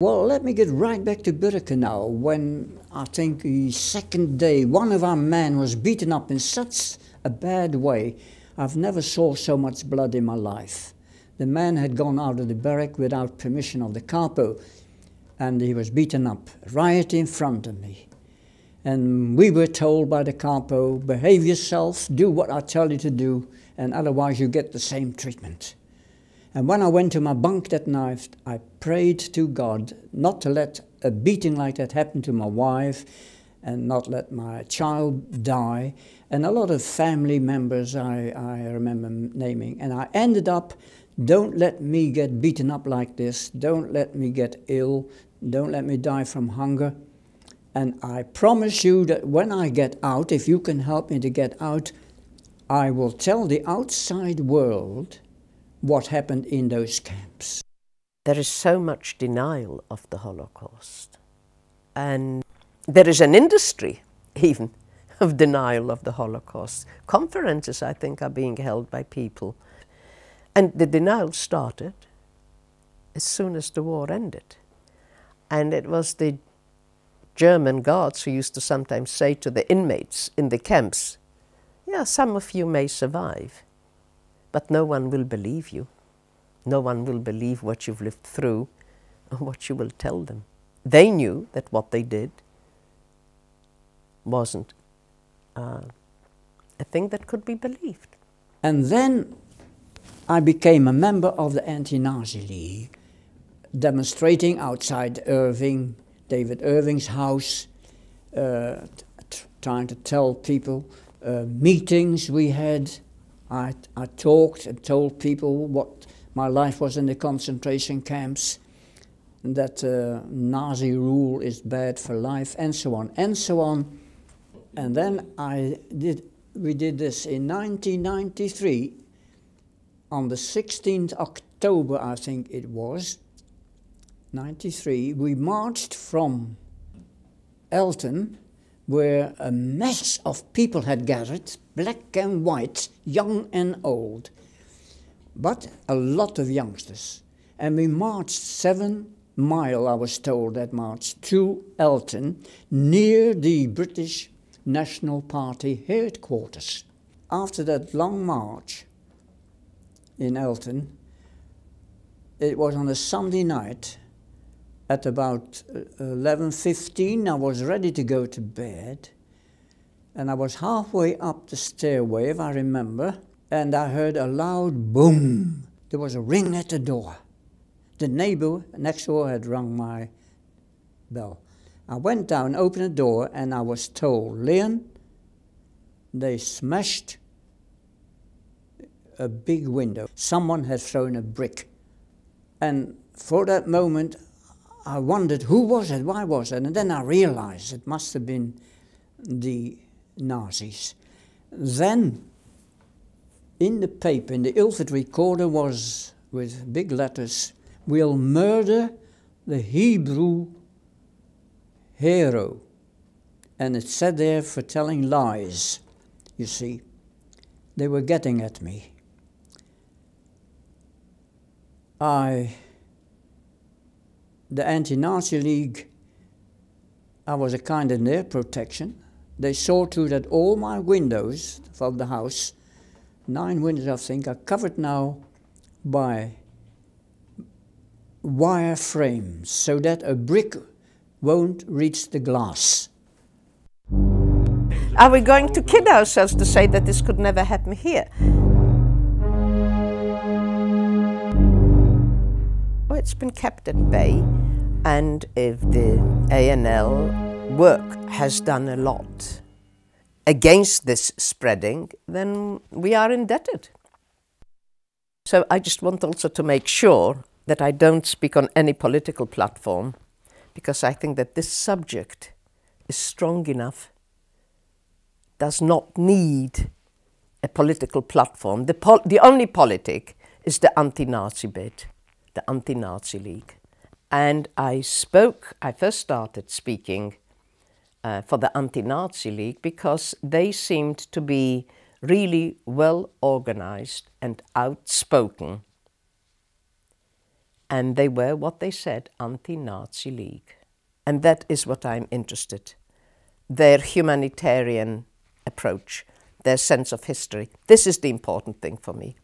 Well, let me get right back to Birkenau, when I think the second day one of our men was beaten up in such a bad way. I've never saw so much blood in my life. The man had gone out of the barrack without permission of the capo, and he was beaten up right in front of me. And we were told by the capo, behave yourself, do what I tell you to do, and otherwise you get the same treatment. And when I went to my bunk that night, I prayed to God not to let a beating like that happen to my wife and not let my child die. And a lot of family members I remember naming. And I ended up, don't let me get beaten up like this. Don't let me get ill. Don't let me die from hunger. And I promise you that when I get out, if you can help me to get out, I will tell the outside world what happened in those camps. There is so much denial of the Holocaust. And there is an industry, even, of denial of the Holocaust. Conferences, I think, are being held by people. And the denial started as soon as the war ended. And it was the German guards who used to sometimes say to the inmates in the camps, yeah, some of you may survive, but no one will believe you. No one will believe what you've lived through or what you will tell them. They knew that what they did wasn't a thing that could be believed. And then I became a member of the Anti-Nazi League, demonstrating outside David Irving's house, trying to tell people, meetings we had. I talked and told people what my life was in the concentration camps, that Nazi rule is bad for life, and so on, and so on. And then we did this in 1993, on the 16th October, I think it was, 93, we marched from Elton, where a mass of people had gathered, black and white, young and old, but a lot of youngsters. And we marched 7 miles, I was told, that march, to Elton, near the British National Party headquarters. After that long march in Elton, it was on a Sunday night. At about 11:15, I was ready to go to bed, and I was halfway up the stairway, if I remember, and I heard a loud boom. There was a ring at the door. The neighbor next door had rung my bell. I went down, opened the door, and I was told, Leon, they smashed a big window. Someone had thrown a brick. And for that moment, I wondered, who was it, why was it? And then I realized it must have been the Nazis. Then, in the paper, in the Ilford Recorder, was, with big letters, we'll murder the Hebrew hero. And it said there for telling lies, you see. They were getting at me. The Anti-Nazi League, I was a kind of their protection. They saw to that all my windows of the house, 9 windows I think, are covered now by wire frames so that a brick won't reach the glass. Are we going to kid ourselves to say that this could never happen here? Well, it's been kept at bay, and if the ANL work has done a lot against this spreading, then we are indebted. So I just want also to make sure that I don't speak on any political platform, because I think that this subject is strong enough, does not need a political platform. The only politic is the anti-Nazi bit, the Anti-Nazi League. And I first started speaking for the Anti-Nazi League because they seemed to be really well organized and outspoken. and they were what they said, anti-Nazi League. And that is what I'm interested. Their humanitarian approach, their sense of history. This is the important thing for me.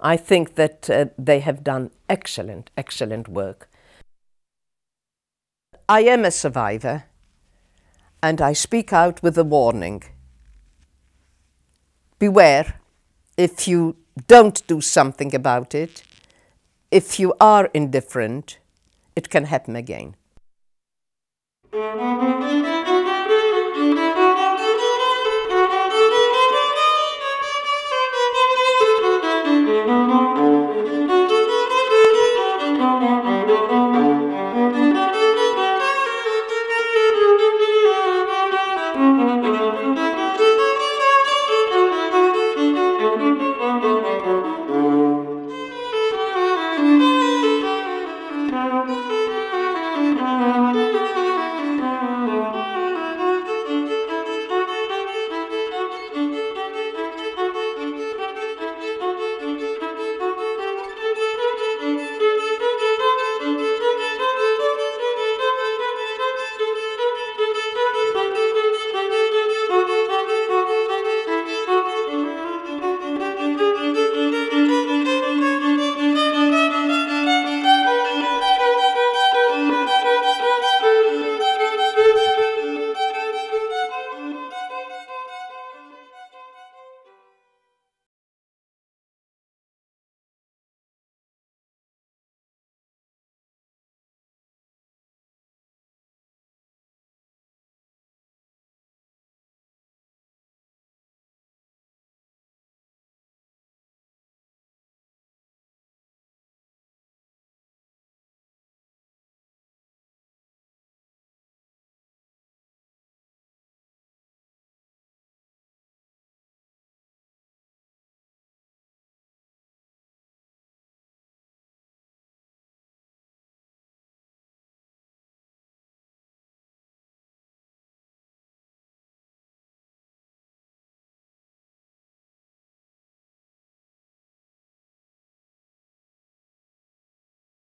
I think that they have done excellent, excellent work. I am a survivor, and I speak out with a warning. Beware, if you don't do something about it, if you are indifferent, it can happen again.